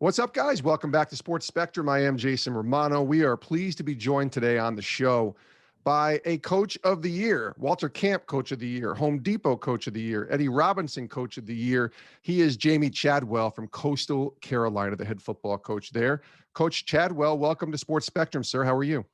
What's up, guys? Welcome back to Sports Spectrum. I am Jason Romano. We are pleased to be joined today on the show by a Coach of the Year, Walter Camp Coach of the Year, Home Depot Coach of the Year, Eddie Robinson Coach of the Year. He is Jamey Chadwell from Coastal Carolina, the head football coach there. Coach Chadwell, welcome to Sports Spectrum, sir. How are you?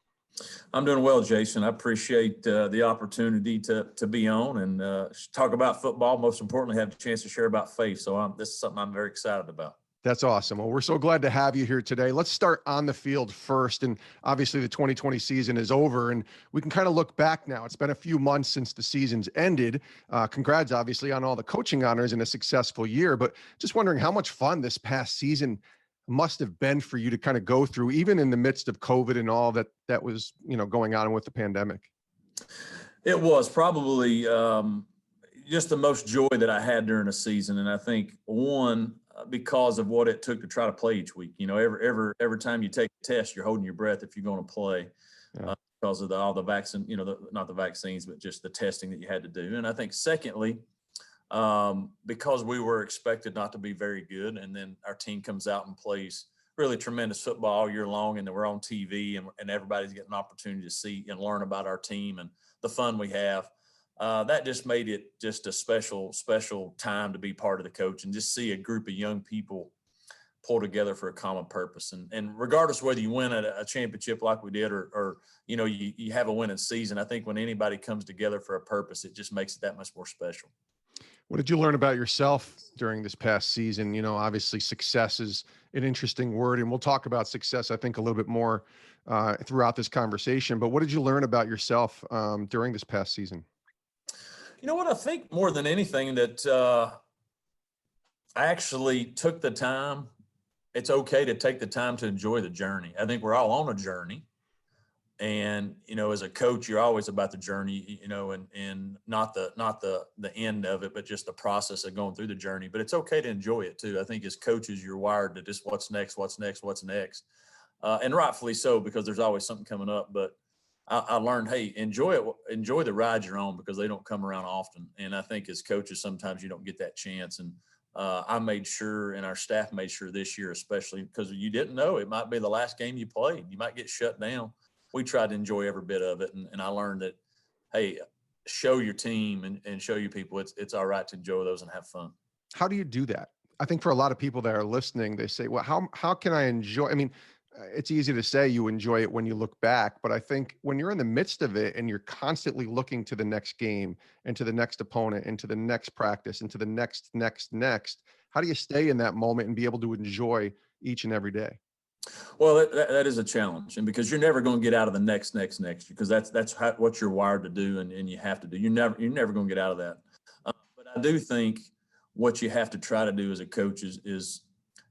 I'm doing well, Jason. I appreciate the opportunity to be on and talk about football. Most importantly, have a chance to share about faith. So this is something I'm very excited about. That's awesome. Well, we're so glad to have you here today. Let's start on the field first. And obviously the 2020 season is over and we can kind of look back now. It's been a few months since the season's ended. Congrats, obviously, on all the coaching honors and a successful year, but just wondering how much fun this past season must have been for you to kind of go through, even in the midst of COVID and all that was, going on with the pandemic. It was probably just the most joy that I had during the season. And I think because of what it took to try to play each week. Every time you take a test, you're holding your breath if you're going to play because of all the vaccine, not the vaccines, but just the testing that you had to do. And I think secondly, because we were expected not to be very good, and then our team comes out and plays really tremendous football all year long, and then we're on TV and everybody's getting an opportunity to see and learn about our team and the fun we have. That just made it just a special time to be part of the coach and just see a group of young people pull together for a common purpose. And regardless whether you win a championship like we did or you have a winning season, I think when anybody comes together for a purpose, it just makes it that much more special. What did you learn about yourself during this past season? Obviously success is an interesting word, and we'll talk about success, I think, a little bit more throughout this conversation. But what did you learn about yourself during this past season? You know what? I think more than anything that I actually took the time. It's okay to take the time to enjoy the journey. I think we're all on a journey. And, as a coach, you're always about the journey, and not the end of it, but just the process of going through the journey. But it's okay to enjoy it too. I think as coaches, you're wired to just what's next. And rightfully so, because there's always something coming up. But I learned, hey, enjoy the ride you're on, because they don't come around often. And I think as coaches, sometimes you don't get that chance. And I made sure, and our staff made sure this year, especially because you didn't know, it might be the last game you played. You might get shut down. We tried to enjoy every bit of it. And I learned that, hey, show your team and show your people it's all right to enjoy those and have fun. How do you do that? I think for a lot of people that are listening, they say, well, how can I enjoy? I mean, it's easy to say you enjoy it when you look back, but I think when you're in the midst of it and you're constantly looking to the next game and to the next opponent and to the next practice and to the next, how do you stay in that moment and be able to enjoy each and every day? Well, that is a challenge, and because you're never going to get out of the next, because that's what you're wired to do, and you have to do. You're never going to get out of that. But I do think what you have to try to do as a coach is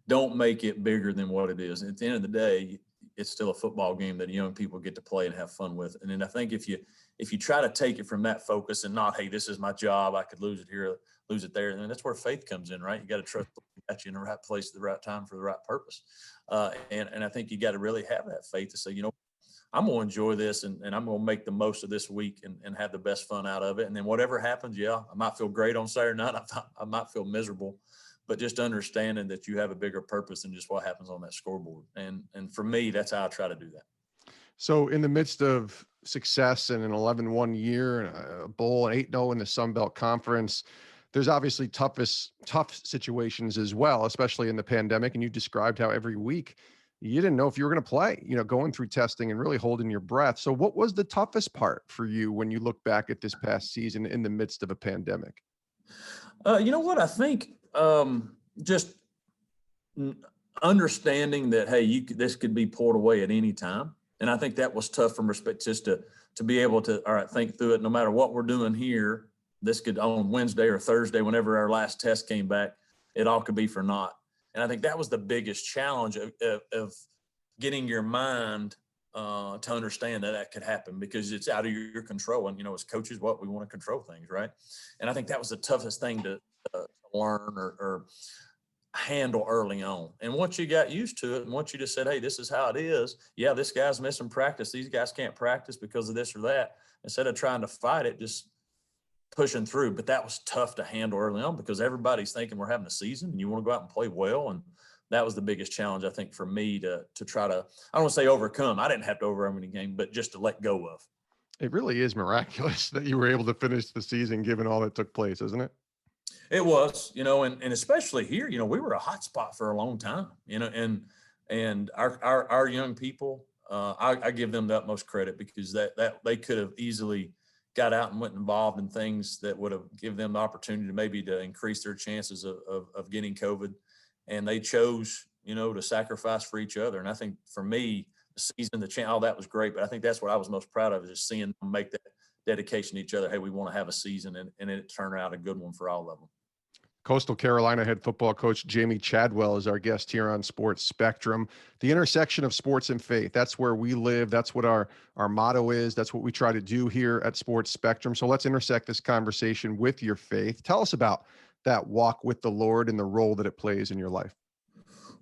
don't make it bigger than what it is. At the end of the day, it's still a football game that young people get to play and have fun with. And then I think if you try to take it from that focus and not, hey, this is my job, I could lose it here, lose it there, and that's where faith comes in, right? You got to trust that you're in the right place at the right time for the right purpose. And I think you got to really have that faith to say, I'm going to enjoy this and I'm going to make the most of this week and have the best fun out of it. And then whatever happens, I might feel great on Saturday night. I might feel miserable, but just understanding that you have a bigger purpose than just what happens on that scoreboard. And for me, that's how I try to do that. So in the midst of success and an 11-1 year and a bowl, an 8-0 in the Sun Belt Conference, there's obviously tough situations as well, especially in the pandemic. And you described how every week you didn't know if you were going to play, going through testing and really holding your breath. So what was the toughest part for you when you look back at this past season in the midst of a pandemic? You know what? I think just understanding that, hey, this could be pulled away at any time. And I think that was tough from respect just to be able to, all right, think through it. No matter what we're doing here, this could on Wednesday or Thursday, whenever our last test came back, it all could be for naught. And I think that was the biggest challenge of getting your mind to understand that could happen, because it's out of your control. And, as coaches, we want to control things, right? And I think that was the toughest thing to learn or handle early on. And once you got used to it and once you just said, hey, this is how it is. Yeah, this guy's missing practice. These guys can't practice because of this or that. Instead of trying to fight it, just pushing through. But that was tough to handle early on because everybody's thinking we're having a season and you want to go out and play well. And that was the biggest challenge, I think, for me to try to, I don't want to say overcome. I didn't have to overcome any game, but just to let go of. It really is miraculous that you were able to finish the season given all that took place, isn't it? It was, and especially here, we were a hot spot for a long time, and our young people, I give them the utmost credit, because that they could have easily got out and went involved in things that would have given them the opportunity to maybe to increase their chances of getting COVID. And they chose, to sacrifice for each other. And I think for me, the season, all that was great, but I think that's what I was most proud of, is just seeing them make that dedication to each other. Hey, we want to have a season, and it turned out a good one for all of them. Coastal Carolina head football coach Jamey Chadwell is our guest here on Sports Spectrum. The intersection of sports and faith. That's where we live. That's what our motto is. That's what we try to do here at Sports Spectrum. So let's intersect this conversation with your faith. Tell us about that walk with the Lord and the role that it plays in your life.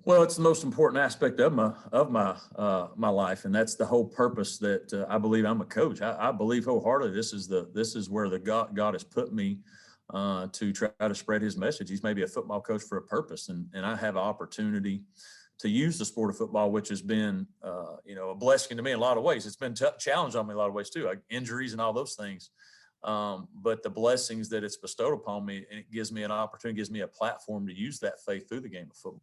Well, it's the most important aspect of my life, and that's the whole purpose that I believe I'm a coach. I believe wholeheartedly this is where the God has put me to try to spread His message. He's maybe a football coach for a purpose, and I have an opportunity to use the sport of football, which has been a blessing to me in a lot of ways. It's been challenged on me in a lot of ways too, like injuries and all those things. But the blessings that it's bestowed upon me, and it gives me an opportunity, gives me a platform to use that faith through the game of football.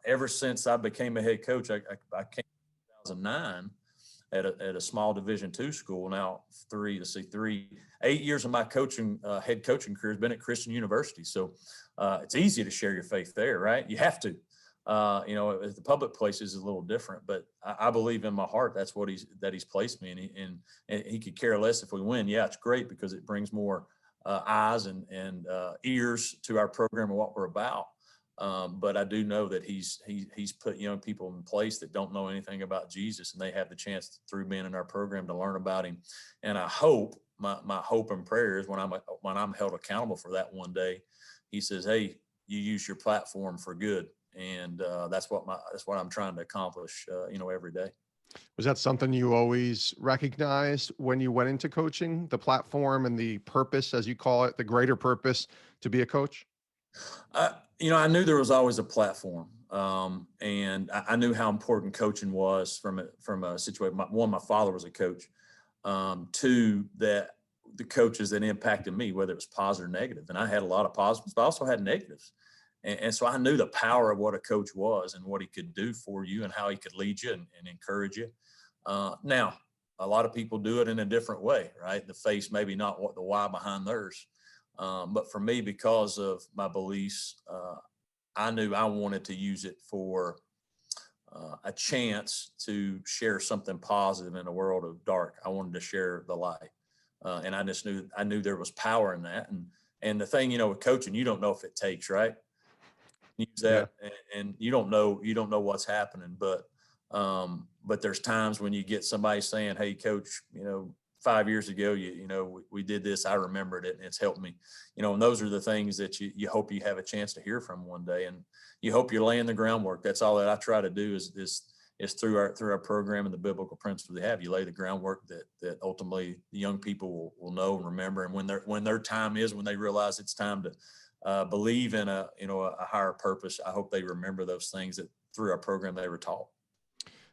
Ever since I became a head coach, I came in 2009 at a small Division II school. Now 8 years of my head coaching career has been at Christian University. So it's easy to share your faith there, right? You have to. At the public places is a little different, but I believe in my heart that's what he's placed me in, and he could care less if we win. Yeah, it's great because it brings more eyes and ears to our program and what we're about. But I do know that he's put young people in place that don't know anything about Jesus, and they have the chance through being in our program to learn about Him. And I hope my hope and prayer is when I'm held accountable for that one day, He says, "Hey, you use your platform for good," and that's what I'm trying to accomplish, every day. Was that something you always recognized when you went into coaching, the platform and the purpose, as you call it, the greater purpose to be a coach? I knew there was always a platform, and I knew how important coaching was from a situation. One, my father was a coach. Two, that the coaches that impacted me, whether it was positive or negative, and I had a lot of positives, but I also had negatives. And so I knew the power of what a coach was and what he could do for you and how he could lead you and encourage you. Now, a lot of people do it in a different way, right? The face, maybe not what the why behind theirs. But for me, because of my beliefs, I knew I wanted to use it for a chance to share something positive in a world of dark. I wanted to share the light. And I knew there was power in that. And the thing, with coaching, you don't know if it takes, right? Use that, yeah. And you don't know what's happening, but there's times when you get somebody saying, "Hey, coach, 5 years ago, we did this. I remembered it, and it's helped me." And those are the things that you hope you have a chance to hear from one day, and you hope you're laying the groundwork. That's all that I try to do is through our program and the biblical principles they have. You lay the groundwork that ultimately the young people will know and remember, and when their time is, when they realize it's time to believe in a higher purpose, I hope they remember those things that through our program they were taught.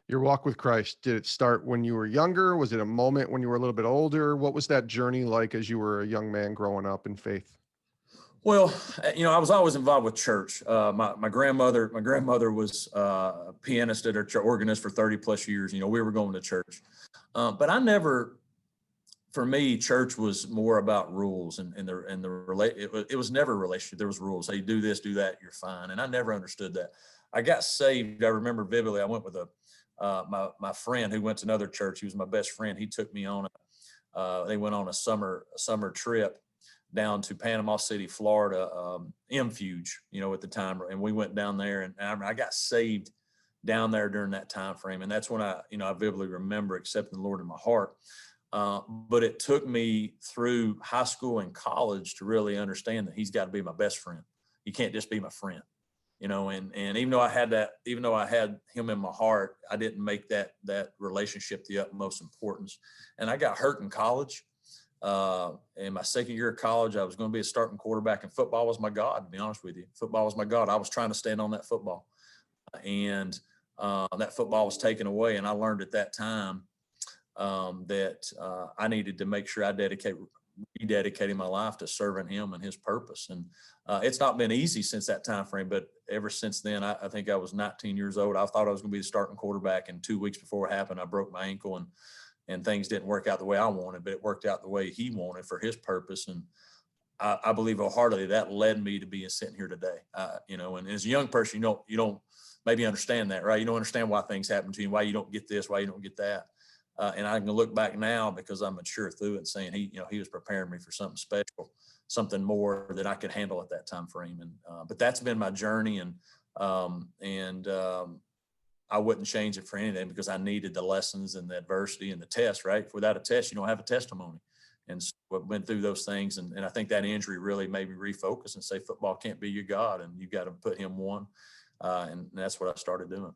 Your walk with Christ, did it start when you were younger? Was it a moment when you were a little bit older? What was that journey like as you were a young man growing up in faith? Well, I was always involved with church. My grandmother was a pianist at our organist for 30 plus years. We were going to church, but for me, church was more about rules it was never a relationship. There was rules. Hey, do this, do that, you're fine. And I never understood that. I got saved. I remember vividly. I went with my friend who went to another church. He was my best friend. He took me on they went on a summer trip down to Panama City, Florida, Mfuge, at the time. And we went down there, and I got saved down there during that time frame. And that's when I vividly remember accepting the Lord in my heart. But it took me through high school and college to really understand that He's got to be my best friend. He can't just be my friend, and even though I had Him in my heart, I didn't make that relationship the utmost importance. And I got hurt in college. In my second year of college, I was going to be a starting quarterback, and football was my God, to be honest with you. Football was my God. I was trying to stand on that football. And that football was taken away. And I learned at that time that I needed to make sure I rededicating my life to serving him and his purpose. And it's not been easy since that time frame, but ever since then, I think I was 19 years old. I thought I was going to be the starting quarterback, and 2 weeks before it happened, I broke my ankle, and things didn't work out the way I wanted, but it worked out the way he wanted for his purpose. And I believe wholeheartedly that led me to being sitting here today. And as a young person, you don't maybe understand that, right? You don't understand why things happen to you, why you don't get this, why you don't get that. And I can look back now because I'm mature through it, saying he was preparing me for something special, something more that I could handle at that time frame. And but that's been my journey, and I wouldn't change it for anything, because I needed the lessons and the adversity and the test, right? Without a test, you don't have a testimony. And so I went through those things. And I think that injury really made me refocus and say, football can't be your God, and you've got to put him one. And that's what I started doing.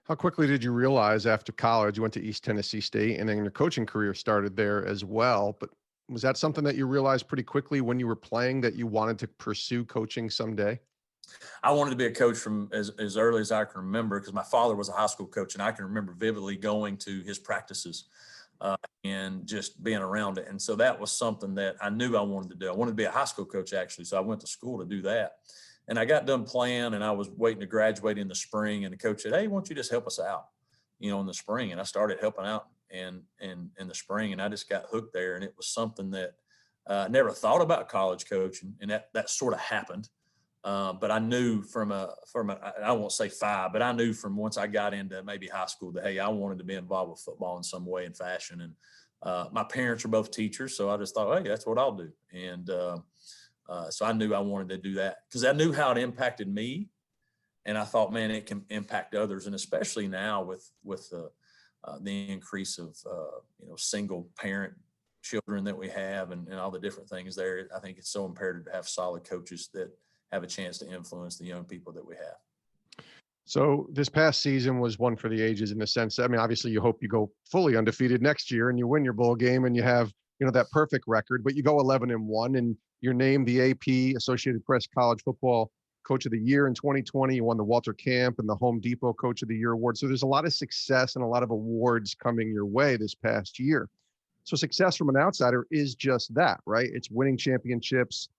How quickly did you realize after college, you went to East Tennessee State, and then your coaching career started there as well? But was that something that you realized pretty quickly when you were playing, that you wanted to pursue coaching someday? I wanted to be a coach from as early as I can remember, because my father was a high school coach, and I can remember vividly going to his practices and just being around it. And so that was something that I knew I wanted to do. I wanted to be a high school coach, actually. So I went to school to do that. And I got done playing, and I was waiting to graduate in the spring. And the coach said, "Hey, why don't you just help us out, in the spring?" And I started helping out in the spring, and I just got hooked there. And it was something that I never thought about college coaching, and that sort of happened. But I knew I won't say 5, but I knew from once I got into maybe high school that, hey, I wanted to be involved with football in some way and fashion. And my parents are both teachers, so I just thought, hey, that's what I'll do. And so I knew I wanted to do that because I knew how it impacted me. And I thought, man, it can impact others. And especially now with the increase of, single parent children that we have and all the different things there, I think it's so imperative to have solid coaches that have a chance to influence the young people that we have. So this past season was one for the ages in the sense, obviously you hope you go fully undefeated next year and you win your bowl game and you have, that perfect record, but you go 11-1 and you're named the AP Associated Press College Football Coach of the Year in 2020. You won the Walter Camp and the Home Depot Coach of the Year award. So there's a lot of success and a lot of awards coming your way this past year. So success from an outsider is just that, right? It's winning championships,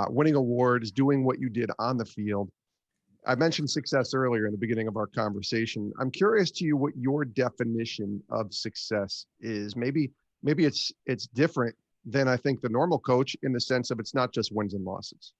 winning awards, doing what you did on the field. I mentioned success earlier in the beginning of our conversation. I'm curious to you what your definition of success is. Maybe it's different than I think the normal coach, in the sense of it's not just wins and losses.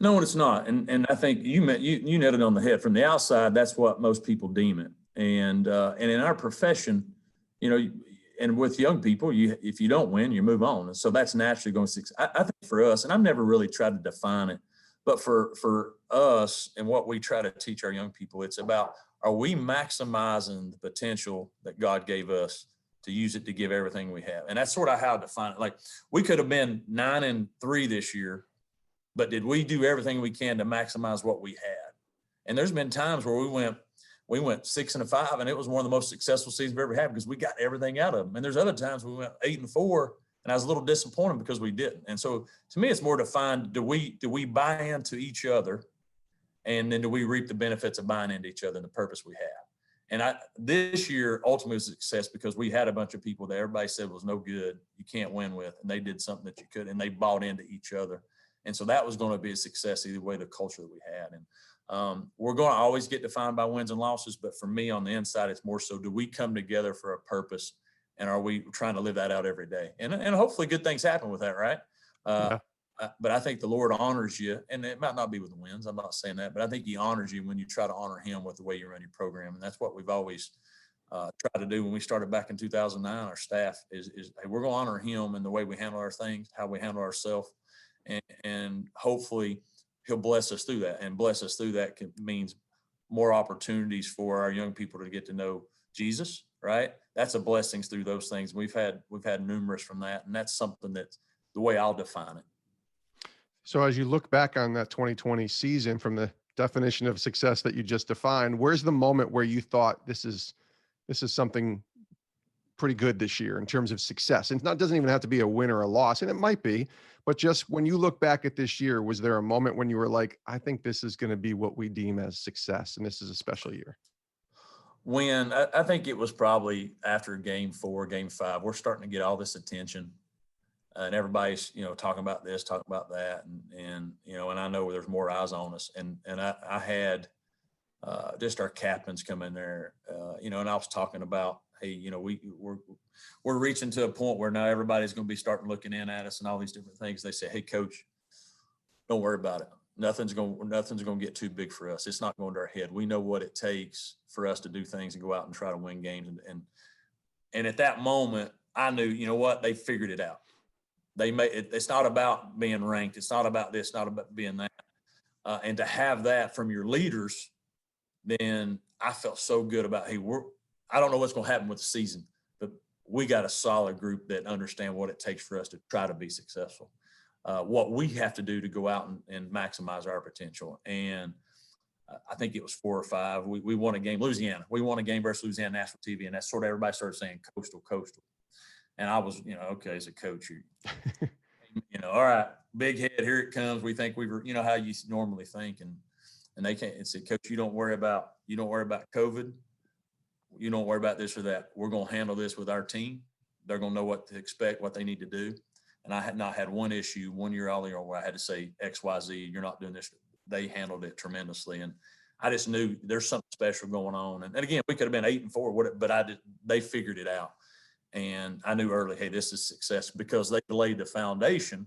No, it's not. And I think you nailed it on the head. From the outside, that's what most people deem it. And in our profession, and with young people, if you don't win, you move on. And so that's naturally going to succeed. I think for us, and I've never really tried to define it, but for us and what we try to teach our young people, it's about, are we maximizing the potential that God gave us to use it to give everything we have? And that's sort of how I define it. Like, we could have been 9-3 this year, but did we do everything we can to maximize what we had? And there's been times where we went 6-5, and it was one of the most successful seasons we've ever had because we got everything out of them. And there's other times we went 8-4, and I was a little disappointed because we didn't. And so to me, it's more defined, do we buy into each other, and then do we reap the benefits of buying into each other and the purpose we have? And this year ultimately was a success because we had a bunch of people that everybody said was no good, you can't win with, and they did something that you could, and they bought into each other. And so that was going to be a success either way, the culture that we had. And we're going to always get defined by wins and losses, but for me on the inside, it's more so, do we come together for a purpose, and are we trying to live that out every day? And hopefully good things happen with that, right? Yeah. But I think the Lord honors you, and it might not be with the wins, I'm not saying that, but I think he honors you when you try to honor him with the way you run your program. And that's what we've always tried to do. When we started back in 2009, our staff is hey, we're going to honor him in the way we handle our things, how we handle ourselves, and hopefully he'll bless us through that. And bless us through that means more opportunities for our young people to get to know Jesus, right? That's a blessing through those things. We've had numerous from that, and that's something that's the way I'll define it. So as you look back on that 2020 season, from the definition of success that you just defined, where's the moment where you thought this is something pretty good this year in terms of success. And it doesn't even have to be a win or a loss, and it might be, but just when you look back at this year, was there a moment when you were like, I think this is going to be what we deem as success, and this is a special year? When I think it was probably after game 4, game 5, we're starting to get all this attention, and everybody's, talking about this, talking about that. And I know there's more eyes on us. And I had just our captains come in there, and I was talking about, hey, we're reaching to a point where now everybody's going to be starting looking in at us and all these different things. They say, hey, coach, don't worry about it. Nothing's going to get too big for us. It's not going to our head. We know what it takes for us to do things and go out and try to win games. And at that moment, I knew, you know what, they figured it out. They made it. It's not about being ranked. It's not about this, not about being that. And to have that from your leaders, then I felt so good about, hey, I don't know what's going to happen with the season, but we got a solid group that understand what it takes for us to try to be successful. What we have to do to go out and maximize our potential. And I think it was 4 or 5. We won a game, Louisiana. We won a game versus Louisiana national TV, and that's sort of everybody started saying coastal. And I was, okay, as a coach, all right, big head, here it comes. We think we were, how you normally think, and they can't. And said, coach, you don't worry about COVID. You don't worry about this or that. We're going to handle this with our team. They're going to know what to expect, what they need to do. And I had not had one issue 1 year all year where I had to say X, Y, Z. You're not doing this. They handled it tremendously, and I just knew there's something special going on. And again, we could have been 8-4, but they figured it out. And I knew early, hey, this is success, because they laid the foundation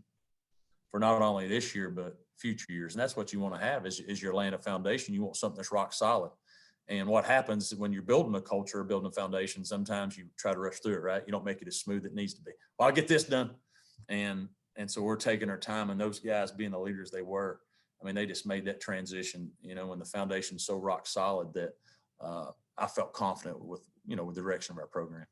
for not only this year, but future years. And that's what you want to have is you're laying a foundation. You want something that's rock solid. And what happens when you're building a culture or building a foundation, sometimes you try to rush through it, right? You don't make it as smooth as it needs to be. Well, I'll get this done. And so we're taking our time, and those guys being the leaders they were, I mean, they just made that transition, when the foundation's so rock solid that I felt confident with the direction of our program.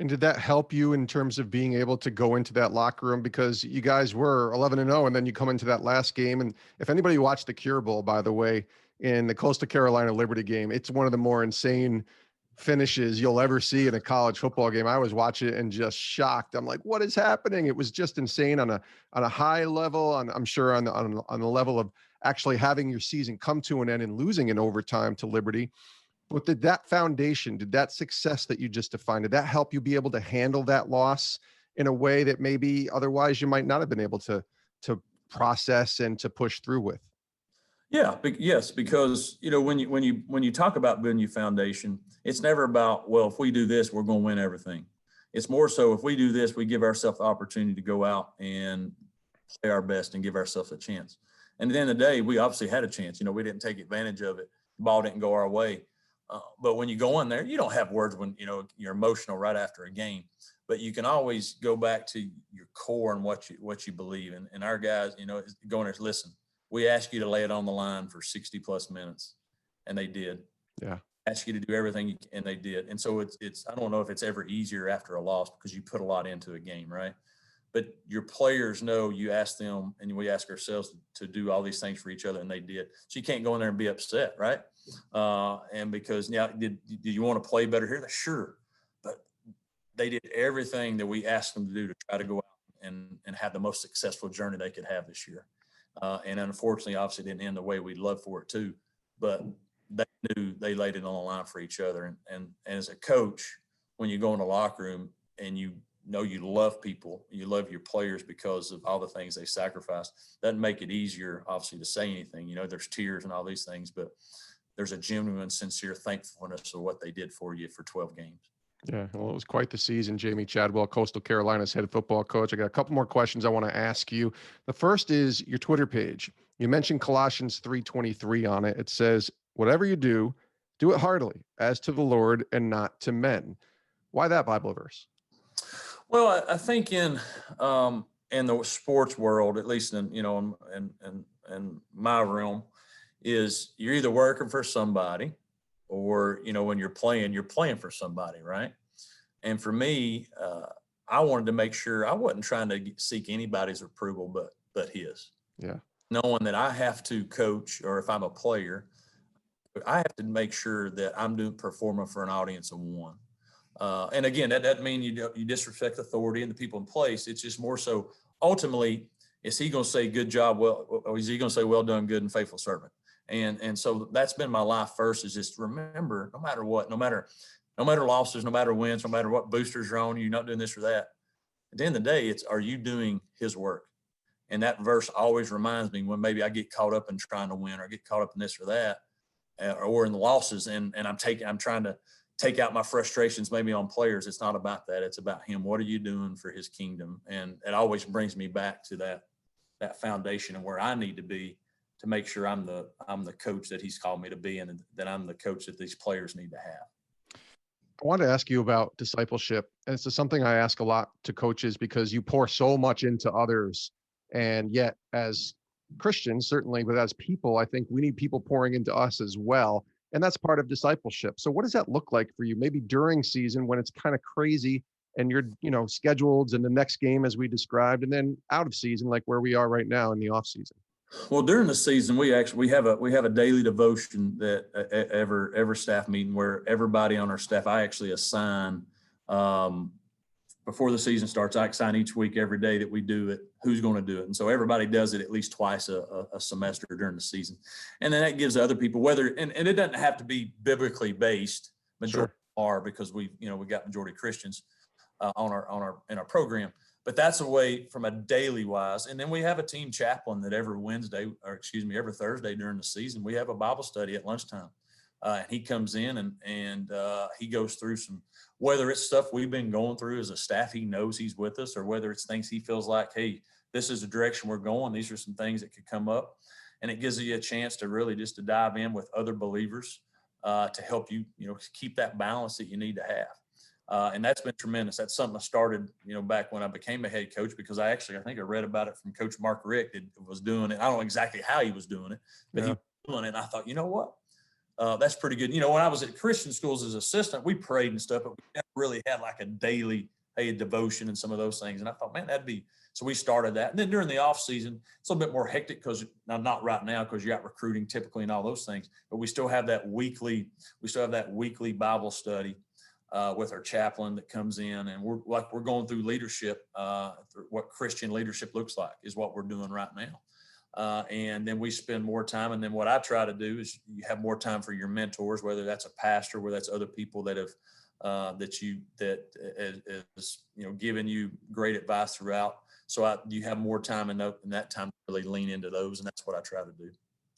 And did that help you in terms of being able to go into that locker room? Because you guys were 11-0, and then you come into that last game. And if anybody watched the Cure Bowl, by the way, in the Coastal Carolina Liberty game, it's one of the more insane finishes you'll ever see in a college football game. I was watching it and just shocked. I'm like, what is happening? It was just insane on a high level. I'm sure on the level of actually having your season come to an end and losing in overtime to Liberty. But did that foundation, did that success that you just defined, did that help you be able to handle that loss in a way that maybe otherwise you might not have been able to process and to push through with? Yeah, yes, because when you talk about building your foundation, it's never about, well, if we do this, we're going to win everything. It's more so, if we do this, we give ourselves the opportunity to go out and play our best and give ourselves a chance. And at the end of the day, we obviously had a chance. We didn't take advantage of it. The ball didn't go our way. But when you go in there, you don't have words when you're emotional right after a game, but you can always go back to your core and what you believe in. And our guys, going there, listen, we ask you to lay it on the line for 60 plus minutes, and they did. Yeah. Ask you to do everything, and they did. And so it's I don't know if it's ever easier after a loss, because you put a lot into a game, right? But your players know you ask them, and we ask ourselves to do all these things for each other, and they did. So you can't go in there and be upset, right? And because now, did you want to play better here? Sure. But they did everything that we asked them to do to try to go out and have the most successful journey they could have this year. And unfortunately, obviously, didn't end the way we'd love for it to. But they knew they laid it on the line for each other. And as a coach, when you go in the locker room and you know you love people, you love your players because of all the things they sacrificed, doesn't make it easier, obviously, to say anything. There's tears and all these things, but there's a genuine, sincere thankfulness of what they did for you for 12 games. Yeah, well, it was quite the season. Jamey Chadwell, Coastal Carolina's head football coach. I got a couple more questions I want to ask you. The first is your Twitter page. You mentioned Colossians 3:23 on it. It says, whatever you do, do it heartily, as to the Lord and not to men. Why that Bible verse? Well, I think in the sports world, at least in my realm, is you're either working for somebody, or when you're playing for somebody, right? And for me, I wanted to make sure I wasn't trying to seek anybody's approval but his. Yeah. Knowing that I have to coach, or if I'm a player, I have to make sure that I'm performing for an audience of one. And again, that doesn't mean you disrespect authority and the people in place. It's just more so ultimately, is he going to say good job, well, or is he going to say well done, good and faithful servant? And so that's been my life first, is just remember, no matter what, no matter losses, no matter wins, no matter what boosters are on, you're not doing this or that. At the end of the day, it's, are you doing his work? And that verse always reminds me when maybe I get caught up in trying to win or get caught up in this or that, or in the losses, and I'm trying to take out my frustrations maybe on players. It's not about that. It's about him. What are you doing for his kingdom? And it always brings me back to that foundation and where I need to be to make sure I'm the coach that he's called me to be, and that I'm the coach that these players need to have. I wanted to ask you about discipleship. And it's something I ask a lot to coaches, because you pour so much into others. And yet, as Christians, certainly, but as people, I think we need people pouring into us as well. And that's part of discipleship. So what does that look like for you? Maybe during season when it's kind of crazy and you're, scheduled and the next game as we described, and then out of season, like where we are right now in the off season. Well, during the season, we have a daily devotion that every staff meeting where everybody on our staff, I actually assign before the season starts. I assign each week, every day that we do it, who's going to do it, and so everybody does it at least twice a semester during the season, and then that gives other people and it doesn't have to be biblically based. Majority are, because we got majority Christians in our program. But that's a way from a daily wise. And then we have a team chaplain that every Thursday during the season, we have a Bible study at lunchtime. And he comes in and he goes through whether it's stuff we've been going through as a staff, he knows he's with us, or whether it's things he feels like, hey, this is the direction we're going. These are some things that could come up. And it gives you a chance to really just to dive in with other believers to help you, keep that balance that you need to have. And that's been tremendous. That's something I started, back when I became a head coach, because I think I read about it from Coach Mark Rick that was doing it. I don't know exactly how he was doing it, but he was doing it. And I thought, you know what? That's pretty good. When I was at Christian schools as assistant, we prayed and stuff, but we never really had like a daily, devotion and some of those things. And I thought, man, so we started that. And then during the off season, it's a little bit more hectic because not right now, because you got recruiting typically and all those things, but we still have that weekly Bible study with our chaplain that comes in, and we're going through leadership, what Christian leadership looks like is what we're doing right now. And then we spend more time. And then what I try to do is you have more time for your mentors, whether that's a pastor, whether that's other people that have, is giving you great advice throughout. So you have more time in that time to really lean into those. And that's what I try to do.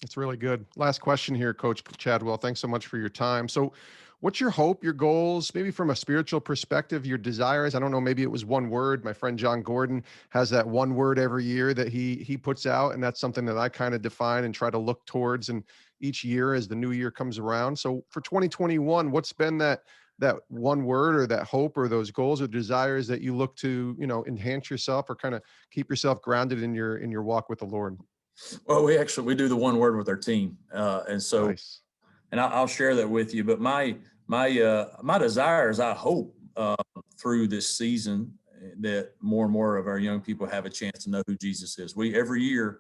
It's really good. Last question here, Coach Chadwell. Thanks so much for your time. So what's your hope, your goals, maybe from a spiritual perspective, your desires? I don't know, maybe it was one word. My friend John Gordon has that one word every year that he puts out. And that's something that I kind of define and try to look towards and each year as the new year comes around. So for 2021, what's been that one word or that hope or those goals or desires that you look to, enhance yourself or kind of keep yourself grounded in your walk with the Lord? Well, we do the one word with our team. And so, nice. And I'll share that with you, but my desire is, I hope through this season that more and more of our young people have a chance to know who Jesus is. Every year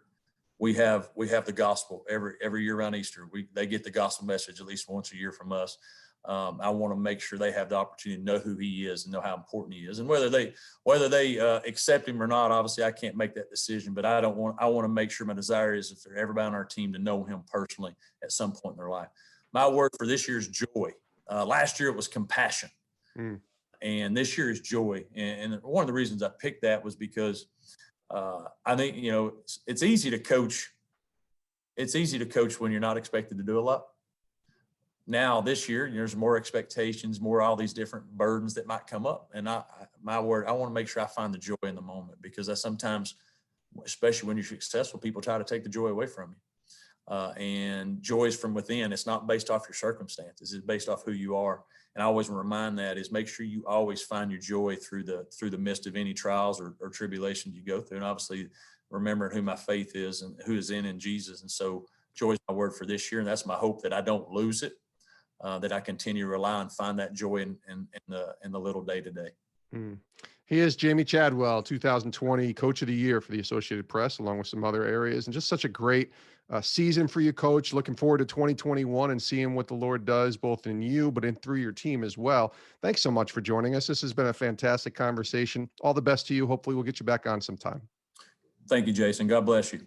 we have the gospel every year around Easter. They get the gospel message at least once a year from us. I want to make sure they have the opportunity to know who he is and know how important he is, and whether they accept him or not. Obviously, I can't make that decision, but I want to make sure, my desire is if everybody on our team to know him personally at some point in their life. My word for this year is joy. Last year it was compassion, and this year is joy. And one of the reasons I picked that was because I think it's easy to coach. It's easy to coach when you're not expected to do a lot. Now this year, there's more expectations, more all these different burdens that might come up. And I want to make sure I find the joy in the moment, because I sometimes, especially when you're successful, people try to take the joy away from you. And joy is from within. It's not based off your circumstances. It's based off who you are. And I always remind that is make sure you always find your joy through the midst of any trials or tribulations you go through. And obviously remembering who my faith is and who is in Jesus. And so joy is my word for this year. And that's my hope, that I don't lose it. That I continue to rely and find that joy in the little day to day. He is Jamey Chadwell, 2020 Coach of the Year for the Associated Press, along with some other areas, and just such a great season for you, Coach. Looking forward to 2021 and seeing what the Lord does, both in you, but in through your team as well. Thanks so much for joining us. This has been a fantastic conversation. All the best to you. Hopefully we'll get you back on sometime. Thank you, Jason. God bless you.